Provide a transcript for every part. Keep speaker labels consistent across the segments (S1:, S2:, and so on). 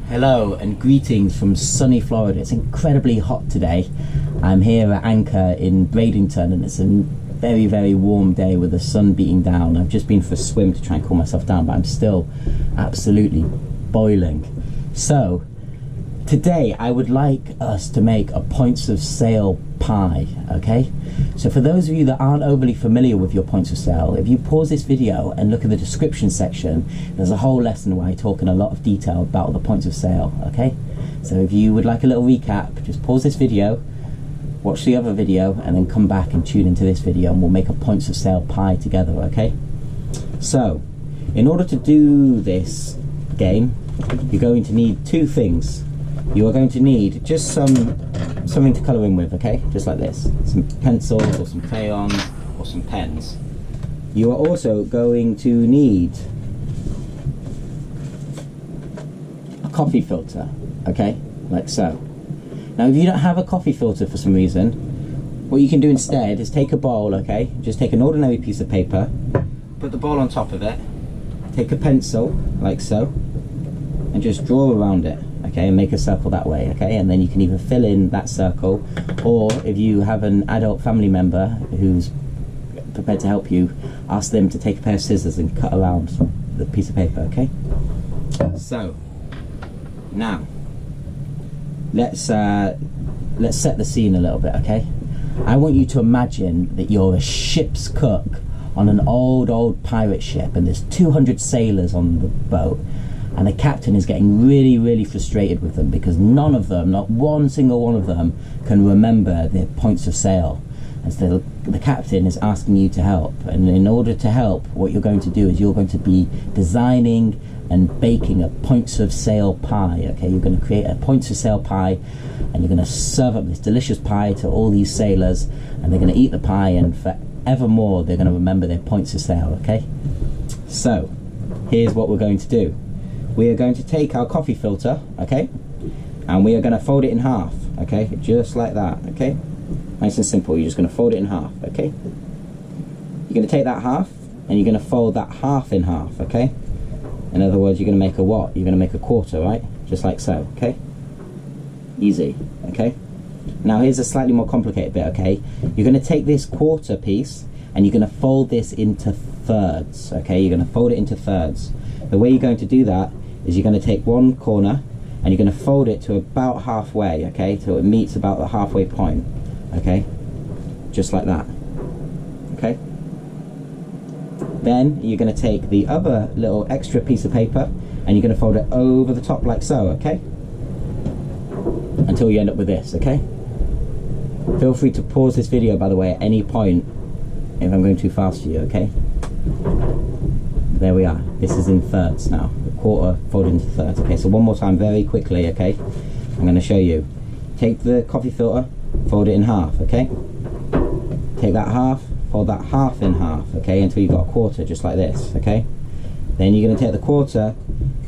S1: Hello and greetings from sunny Florida. It's incredibly hot today. I'm here at Anchor in Bradenton and it's a very, very warm day with the sun beating down. I've just been for a swim to try and cool myself down, but I'm still absolutely boiling. So today I would like us to make a points of sale pie, okay? So for those of you that aren't overly familiar with your points of sale, if you pause this video and look at the description section, there's a whole lesson where I talk in a lot of detail about the points of sale, okay? So if you would like a little recap, just pause this video, watch the other video, and then come back and tune into this video and we'll make a points of sale pie together, okay? So, in order to do this game, you're going to need two things. You are going to need just something to colour in with, okay? Just like this. Some pencils or some crayons or some pens. You are also going to need a coffee filter, okay? Like so. Now if you don't have a coffee filter for some reason, what you can do instead is take a bowl, okay? Just take an ordinary piece of paper, put the bowl on top of it, take a pencil, like so, and just draw around it. Okay, and make a circle that way, okay? And then you can either fill in that circle, or if you have an adult family member who's prepared to help you, ask them to take a pair of scissors and cut around the piece of paper, okay? So, now, let's set the scene a little bit, okay? I want you to imagine that you're a ship's cook on an old pirate ship, and there's 200 sailors on the boat, and the captain is getting really frustrated with them because none of them, not one single one of them, can remember their points of sale. And so the captain is asking you to help, and in order to help, what you're going to do is you're going to be designing and baking a points of sale pie, okay? You're going to create a points of sale pie, and you're going to serve up this delicious pie to all these sailors, and they're going to eat the pie, and forevermore they're going to remember their points of sale, okay? So here's what we're going to do. We are going to take our coffee filter, okay, and we are going to fold it in half, okay, just like that, okay, nice and simple. You're just going to fold it in half, okay. You're going to take that half and you're going to fold that half in half, okay. In other words, you're going to make a what? You're going to make a quarter, right? Just like so, okay. Easy, okay. Now here's a slightly more complicated bit, okay. You're going to take this quarter piece and you're going to fold this into thirds, okay. You're going to fold it into thirds. The way you're going to do that is you're going to take one corner and you're going to fold it to about halfway, okay, till it meets about the halfway point, okay, just like that, okay. Then you're going to take the other little extra piece of paper and you're going to fold it over the top like so, okay, until you end up with this, okay. Feel free to pause this video, by the way, at any point if I'm going too fast for you, okay. There we are. This is in thirds now. A quarter folded into thirds. Okay, so one more time very quickly, okay? I'm going to show you. Take the coffee filter, fold it in half, okay? Take that half, fold that half in half, okay? Until you've got a quarter, just like this, okay? Then you're going to take the quarter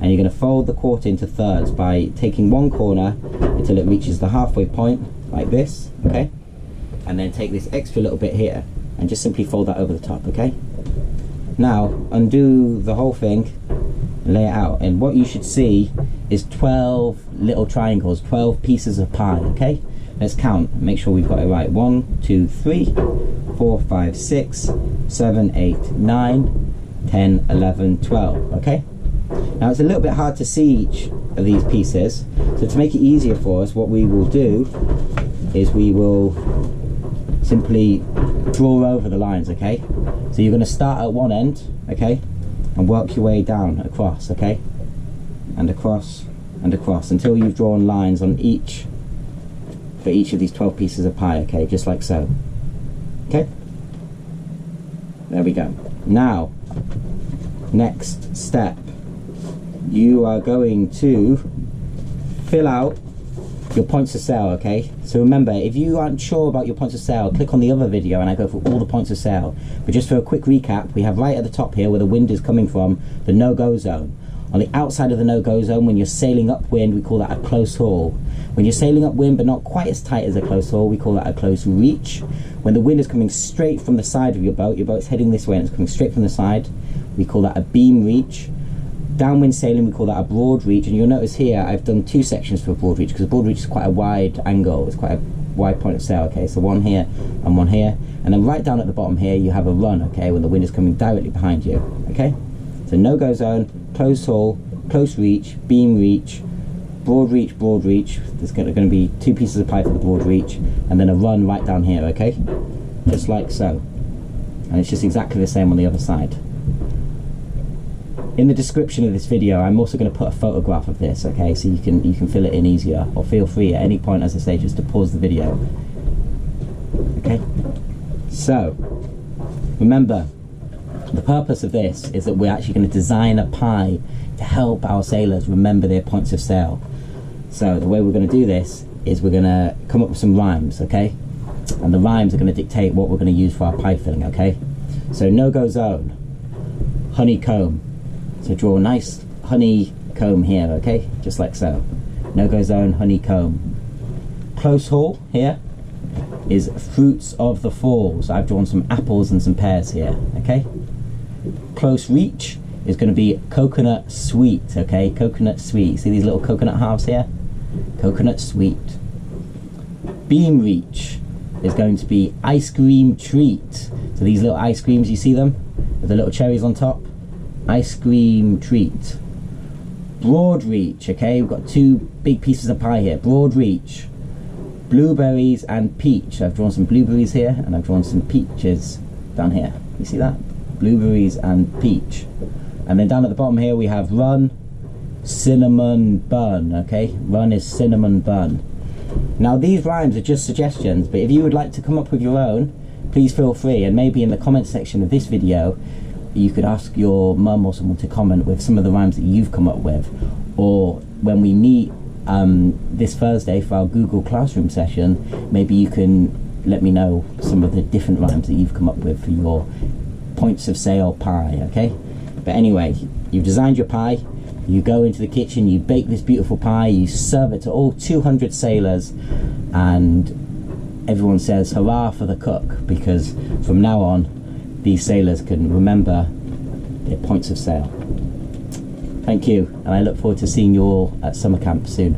S1: and you're going to fold the quarter into thirds by taking one corner until it reaches the halfway point, like this, okay? And then take this extra little bit here and just simply fold that over the top, okay? Now undo the whole thing and lay it out, and what you should see is 12 little triangles, 12 pieces of pie, okay? Let's count, make sure we've got it right. 1, 2, 3, 4, 5, 6, 7, 8, 9, 10, 11, 12, okay? Now it's a little bit hard to see each of these pieces, so to make it easier for us, what we will do is we will simply draw over the lines, okay? So you're going to start at one end, okay, and work your way down across, okay, and across and across until you've drawn lines on each, for each of these 12 pieces of pie, okay, just like so, okay. There we go. Now, next step, you are going to fill out your points of sale, okay? So remember, if you aren't sure about your points of sale, click on the other video and I go through all the points of sale. But just for a quick recap, we have right at the top here where the wind is coming from, the no-go zone. On the outside of the no-go zone, when you're sailing upwind, we call that a close haul. When you're sailing upwind but not quite as tight as a close haul, we call that a close reach. When the wind is coming straight from the side of your boat's heading this way and it's coming straight from the side, we call that a beam reach. Downwind sailing, we call that a broad reach, and you'll notice here I've done 2 sections for a broad reach, because a broad reach is quite a wide angle, it's quite a wide point of sail, okay? So one here and one here, and then right down at the bottom here you have a run, okay, when the wind is coming directly behind you, okay? So no-go zone, close haul, close reach, beam reach, broad reach, broad reach. There's going to be 2 pieces of pipe for the broad reach, and then a run right down here, okay? Just like so. And it's just exactly the same on the other side. In the description of this video, I'm also going to put a photograph of this, okay, so you can fill it in easier, or feel free at any point, as I say, just to pause the video. Okay? So, remember, the purpose of this is that we're actually going to design a pie to help our sailors remember their points of sail. So the way we're going to do this is we're going to come up with some rhymes, okay? And the rhymes are going to dictate what we're going to use for our pie filling, okay? So no-go zone, honeycomb. So draw a nice honeycomb here, okay? Just like so. No-go zone, honeycomb. Close haul here is fruits of the fall. So I've drawn some apples and some pears here, okay? Close reach is going to be coconut sweet, okay? Coconut sweet. See these little coconut halves here? Coconut sweet. Beam reach is going to be ice cream treat. So these little ice creams, you see them? With the little cherries on top? Ice cream treat. Broad reach, okay? We've got 2 big pieces of pie here. Broad reach. Blueberries and peach. I've drawn some blueberries here, and I've drawn some peaches down here. You see that? Blueberries and peach. And then down at the bottom here we have run, cinnamon bun, okay? Run is cinnamon bun. Now these rhymes are just suggestions, but if you would like to come up with your own, please feel free, and maybe in the comment section of this video you could ask your mum or someone to comment with some of the rhymes that you've come up with, or when we meet this Thursday for our Google Classroom session, maybe you can let me know some of the different rhymes that you've come up with for your points of sail pie, okay? But anyway, you've designed your pie, you go into the kitchen, you bake this beautiful pie, you serve it to all 200 sailors, and everyone says hurrah for the cook, because from now on these sailors can remember their points of sail. Thank you, and I look forward to seeing you all at summer camp soon.